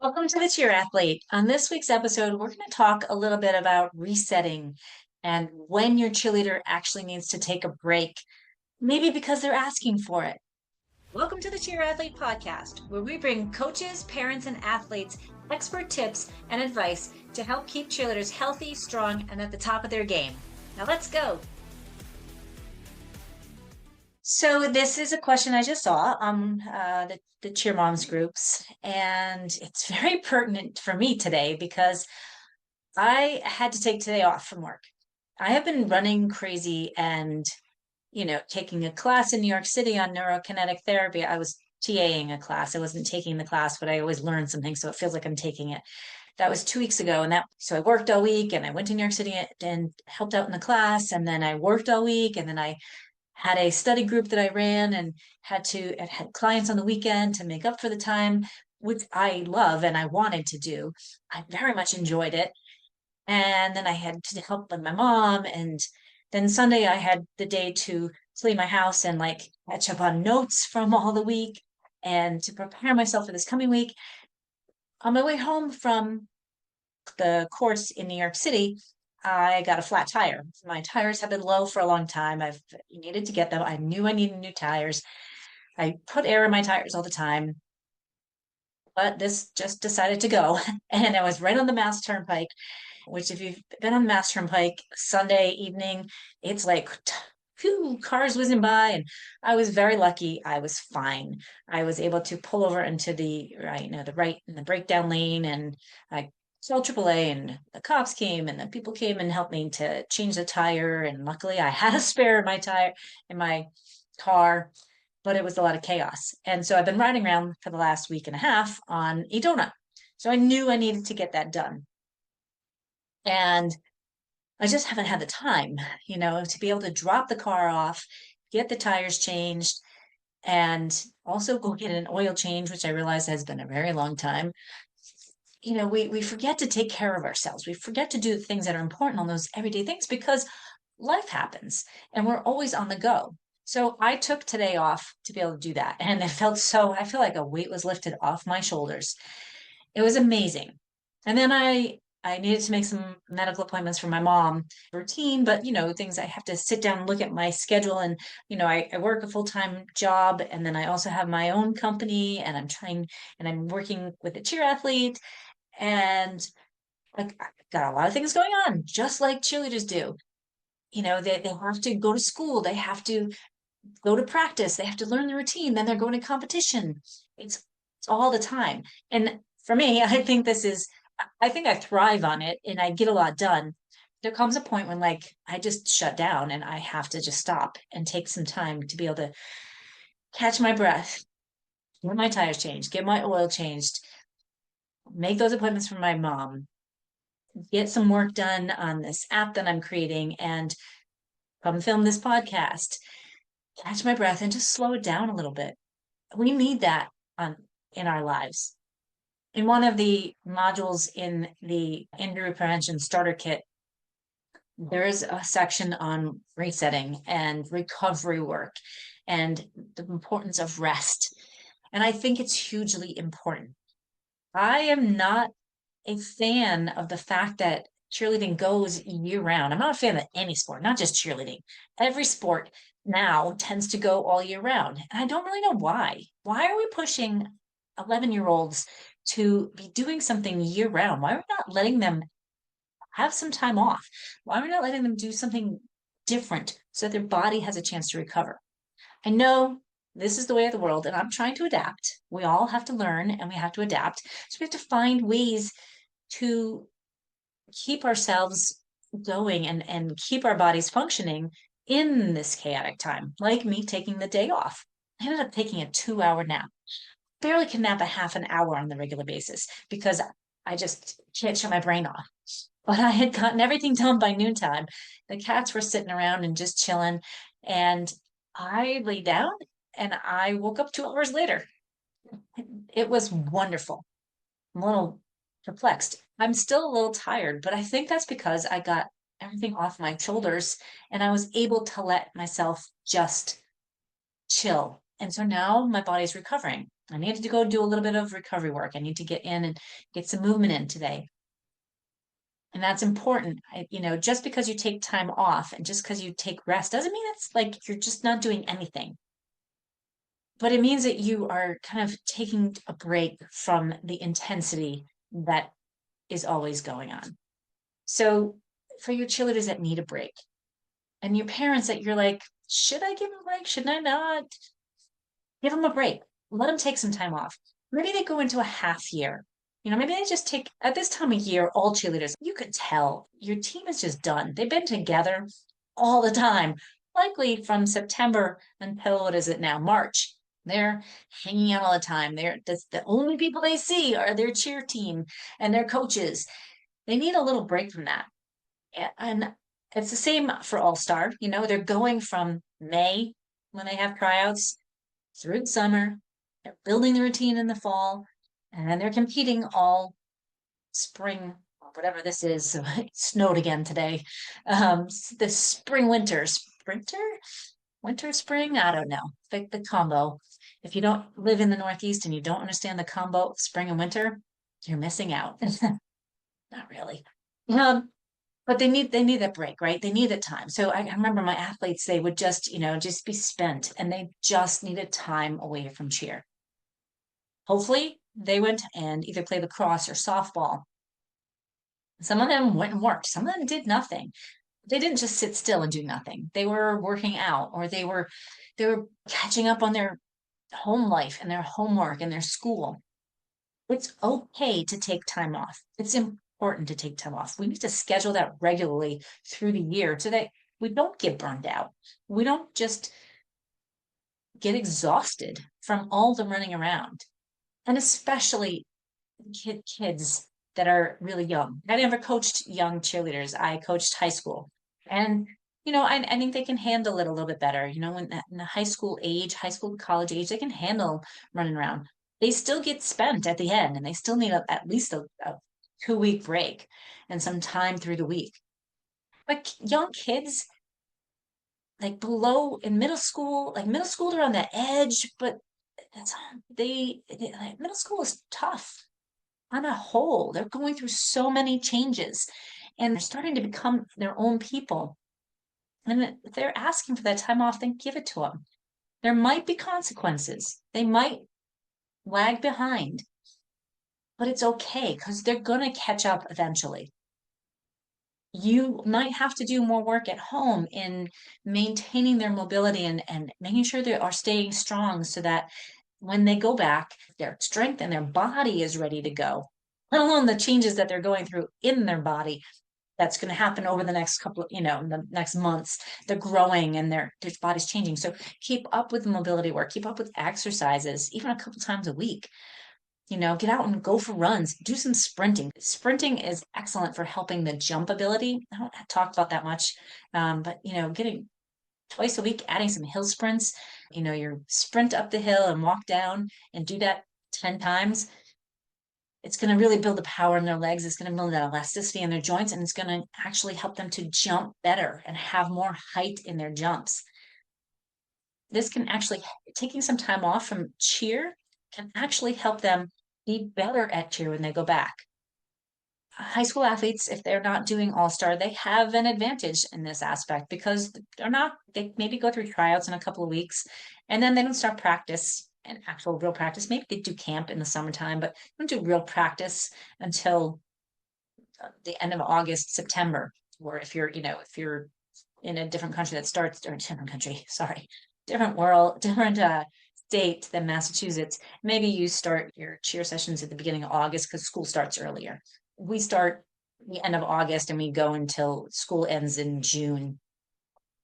Welcome to the Cheer Athlete. On this week's episode, we're going to talk a little bit about resetting and when your cheerleader actually needs to take a break, maybe because they're asking for it. Welcome to the Cheer Athlete podcast, where we bring coaches, parents, and athletes expert tips and advice to help keep cheerleaders healthy, strong, and at the top of their game. Now let's go. So this is a question I just saw on the Cheer Moms groups, and it's very pertinent for me today because I had to take today off from work. I have been running crazy and, taking a class in New York City on neurokinetic therapy. I was TAing a class. I wasn't taking the class, but I always learn something, so it feels like I'm taking it. That was 2 weeks ago, so I worked all week and I went to New York City and helped out in the class, and then I worked all week, and then I had a study group that I ran and had clients on the weekend to make up for the time, which I love and I wanted to do. I very much enjoyed it. And then I had to help with my mom. And then Sunday I had the day to clean my house and catch up on notes from all the week and to prepare myself for this coming week. On my way home from the course in New York City, I got a flat tire. My tires have been low for a long time. I've needed to get them. I knew I needed new tires. I put air in my tires all the time, but this just decided to go. And I was right on the Mass Turnpike, which if you've been on the Mass Turnpike Sunday evening, it's like cars whizzing by, and I was very lucky. I was fine. I was able to pull over into the right in the breakdown lane, and I called AAA, and the cops came, and the people came and helped me to change the tire. And luckily, I had a spare in my tire in my car, but it was a lot of chaos. And so I've been riding around for the last week and a half on a donut. So I knew I needed to get that done. And I just haven't had the time, to be able to drop the car off, get the tires changed, and also go get an oil change, which I realize has been a very long time. We forget to take care of ourselves. We forget to do the things that are important on those everyday things because life happens and we're always on the go. So I took today off to be able to do that. And I feel like a weight was lifted off my shoulders. It was amazing. And then I needed to make some medical appointments for my mom routine, but things I have to sit down and look at my schedule. And, I work a full-time job, and then I also have my own company, and I'm working with a cheer athlete, and I've got a lot of things going on, just like cheerleaders do. They have to go to school, they have to go to practice, they have to learn the routine, then they're going to competition. It's all the time. And for me, I think I thrive on it and I get a lot done. There comes a point when I just shut down and I have to just stop and take some time to be able to catch my breath, get my tires changed, get my oil changed, make those appointments for my mom, get some work done on this app that I'm creating, and come film this podcast, catch my breath and just slow it down a little bit. We need that in our lives. In one of the modules in the injury prevention starter kit, there is a section on resetting and recovery work and the importance of rest. And I think it's hugely important. I am not a fan of the fact that cheerleading goes year round. I'm not a fan of any sport, not just cheerleading. Every sport now tends to go all year round. And I don't really know why. Why are we pushing 11-year-olds to be doing something year round? Why are we not letting them have some time off? Why are we not letting them do something different so that their body has a chance to recover? I know this is the way of the world, and I'm trying to adapt. We all have to learn and we have to adapt. So we have to find ways to keep ourselves going and keep our bodies functioning in this chaotic time, like me taking the day off. I ended up taking a 2-hour nap. Barely can nap a half an hour on the regular basis because I just can't shut my brain off. But I had gotten everything done by noontime. The cats were sitting around and just chilling. And I lay down and I woke up 2 hours later. It was wonderful. I'm a little perplexed. I'm still a little tired, but I think that's because I got everything off my shoulders and I was able to let myself just chill And so now my body's recovering. I needed to go do a little bit of recovery work. I need to get in and get some movement in today. And that's important. Just because you take time off and just because you take rest doesn't mean it's like you're just not doing anything. But it means that you are kind of taking a break from the intensity that is always going on. So for your cheerleaders that need a break and your parents that you're like, should I give them a break? Shouldn't I not? Give them a break. Let them take some time off. Maybe they go into a half year. Maybe they just take at this time of year, all cheerleaders, you could tell your team is just done. They've been together all the time, likely from September until what is it now, March. They're hanging out all the time. That's the only people they see are their cheer team and their coaches. They need a little break from that. And it's the same for All Star. They're going from May when they have tryouts through the summer. They're building the routine in the fall, and then they're competing all spring, whatever this is. It snowed again today. The spring, winter, spring. I don't know. The combo. If you don't live in the Northeast and you don't understand the combo of spring and winter, you're missing out. Not really. But they need that break, right? They need that time. So I remember my athletes, they would just be spent and they just needed time away from cheer. Hopefully they went and either played lacrosse or softball. Some of them went and worked. Some of them did nothing. They didn't just sit still and do nothing. They were working out or they were catching up on their home life and their homework and their school. It's okay to take time off. It's important to take time off. We need to schedule that regularly through the year so that we don't get burned out. We don't just get exhausted from all the running around. And especially kids that are really young. I never coached young cheerleaders. I coached high school. And I think they can handle it a little bit better. In the high school age, high school, college age, they can handle running around. They still get spent at the end and they still need at least a 2 week break and some time through the week. But young kids, like below in middle school, they're on the edge, but that's like middle school is tough on a whole. They're going through so many changes and they're starting to become their own people. And if they're asking for that time off, then give it to them. There might be consequences. They might lag behind, but it's okay because they're going to catch up eventually. You might have to do more work at home in maintaining their mobility and making sure they are staying strong so that when they go back, their strength and their body is ready to go. Let alone the changes that they're going through in their body that's going to happen over the next couple of, the next months. They're growing and their body's changing. So keep up with the mobility work, keep up with exercises, even a couple times a week. Get out and go for runs, do some sprinting. Sprinting is excellent for helping the jump ability. I don't talk about that much, but getting twice a week, adding some hill sprints, you sprint up the hill and walk down and do that 10 times. It's going to really build the power in their legs. It's going to build that elasticity in their joints, and it's going to actually help them to jump better and have more height in their jumps. This can actually, taking some time off from cheer can actually help them be better at cheer when they go back. High school athletes, if they're not doing all-star, they have an advantage in this aspect because they maybe go through tryouts in a couple of weeks and then they don't start practice and actual real practice. Maybe they do camp in the summertime, but don't do real practice until the end of August, September. Or if you're in a different country that starts, or a different country, sorry, different world, different state than Massachusetts, maybe you start your cheer sessions at the beginning of August because school starts earlier. We start the end of August and we go until school ends in June.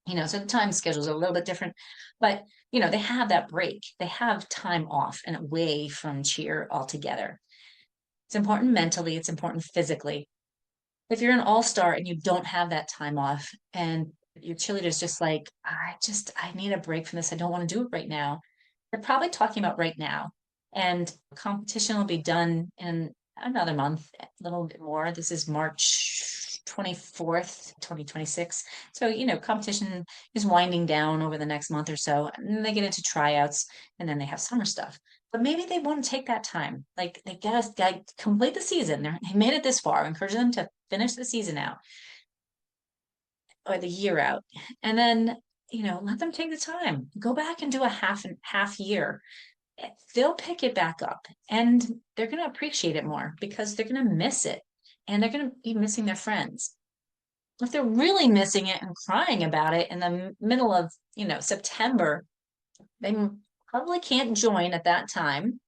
So the time schedules are a little bit different, but they have that break. They have time off and away from cheer altogether. It's important mentally, it's important physically. If you're an all-star and you don't have that time off and your cheerleader's just like, I need a break from this. I don't want to do it right now. They're probably talking about right now. And competition will be done in another month, a little bit more. This is March 24th, 2026. So, competition is winding down over the next month or so, and then they get into tryouts, and then they have summer stuff. But maybe they want to take that time. Like they gotta complete the season. They made it this far. Encourage them to finish the season out or the year out. And then, let them take the time. Go back and do a half year. They'll pick it back up and they're going to appreciate it more because they're going to miss it and they're going to be missing their friends. If they're really missing it and crying about it in the middle of, September, they probably can't join at that time,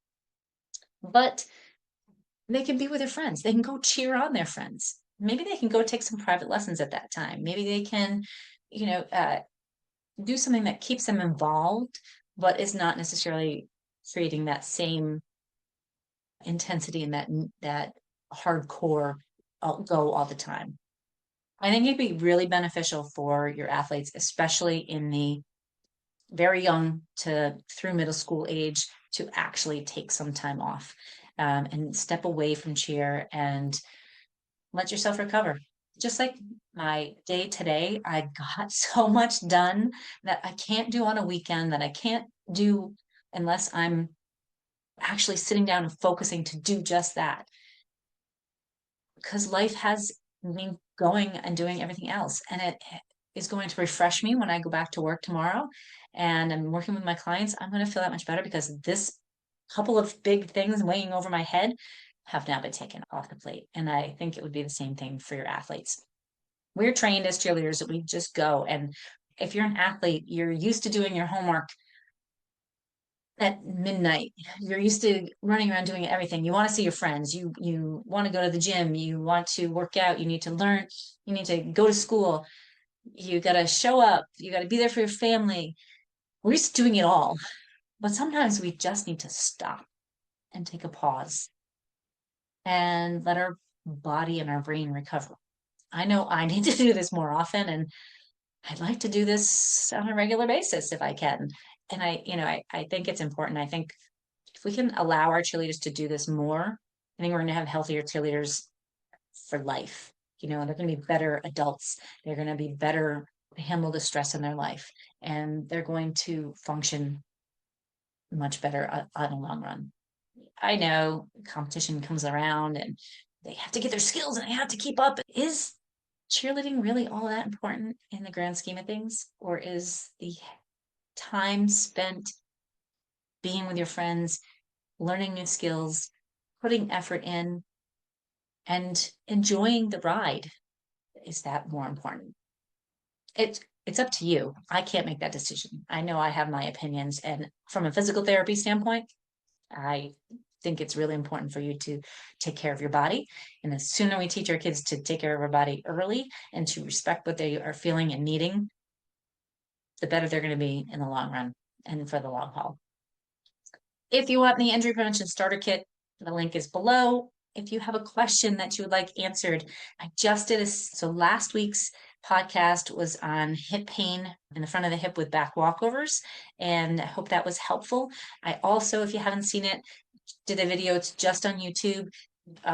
but they can be with their friends. They can go cheer on their friends. Maybe they can go take some private lessons at that time. Maybe they can, you know, uh, do something that keeps them involved, but is not necessarily creating that same intensity and that hardcore go all the time. I think it'd be really beneficial for your athletes, especially in the very young to through middle school age, to actually take some time off and step away from cheer and let yourself recover. Just like my day today, I got so much done that I can't do on a weekend, that I can't do unless I'm actually sitting down and focusing to do just that. Because life has me going and doing everything else. And it is going to refresh me when I go back to work tomorrow and I'm working with my clients. I'm going to feel that much better because this couple of big things weighing over my head have now been taken off the plate. And I think it would be the same thing for your athletes. We're trained as cheerleaders that we just go. And if you're an athlete, you're used to doing your homework at midnight. You're used to running around doing everything. You want to see your friends. You want to go to the gym. You want to work out. You need to learn. You need to go to school. You got to show up. You got to be there for your family. We're used to doing it all. But sometimes we just need to stop and take a pause and let our body and our brain recover. I know I need to do this more often, and I'd like to do this on a regular basis if I can. And I think it's important. I think if we can allow our cheerleaders to do this more, I think we're going to have healthier cheerleaders for life. They're going to be better adults. They're going to be better to handle the stress in their life, and they're going to function much better on the long run. I know competition comes around and they have to get their skills and they have to keep up. Is cheerleading really all that important in the grand scheme of things? Or is the time spent being with your friends, learning new skills, putting effort in, and enjoying the ride, is that more important? It's up to you. I can't make that decision. I know I have my opinions, and from a physical therapy standpoint, I think it's really important for you to take care of your body. And the sooner we teach our kids to take care of our body early and to respect what they are feeling and needing, the better they're going to be in the long run and for the long haul. If you want the injury prevention starter kit, the link is below. If you have a question that you would like answered, I just did so last week's podcast was on hip pain in the front of the hip with back walkovers, and I hope that was helpful. I also, if you haven't seen it, did a video. It's just on YouTube,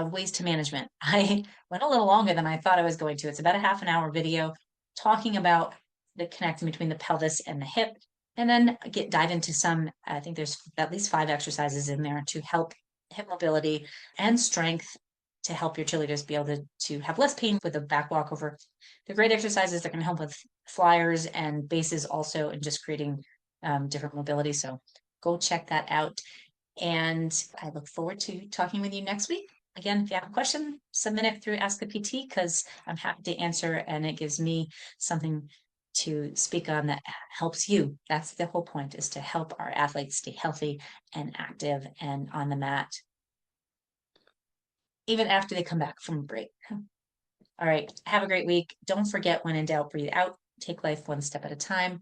ways to management. I went a little longer than I thought I was going to. It's about a half an hour video talking about the connection between the pelvis and the hip, and then dive into some. I think there's at least 5 exercises in there to help hip mobility and strength to help your cheerleaders be able to have less pain with a back walkover. They're great exercises that can help with flyers and bases also, and just creating different mobility. So go check that out. And I look forward to talking with you next week. Again, if you have a question, submit it through Ask the PT because I'm happy to answer, and it gives me something to speak on that helps you. That's the whole point, is to help our athletes stay healthy and active and on the mat, even after they come back from a break. All right, have a great week. Don't forget, when in doubt, breathe out. Take life one step at a time.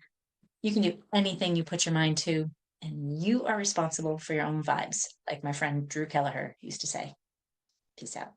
You can do anything you put your mind to, and you are responsible for your own vibes, like my friend Drew Kelleher used to say. Peace out.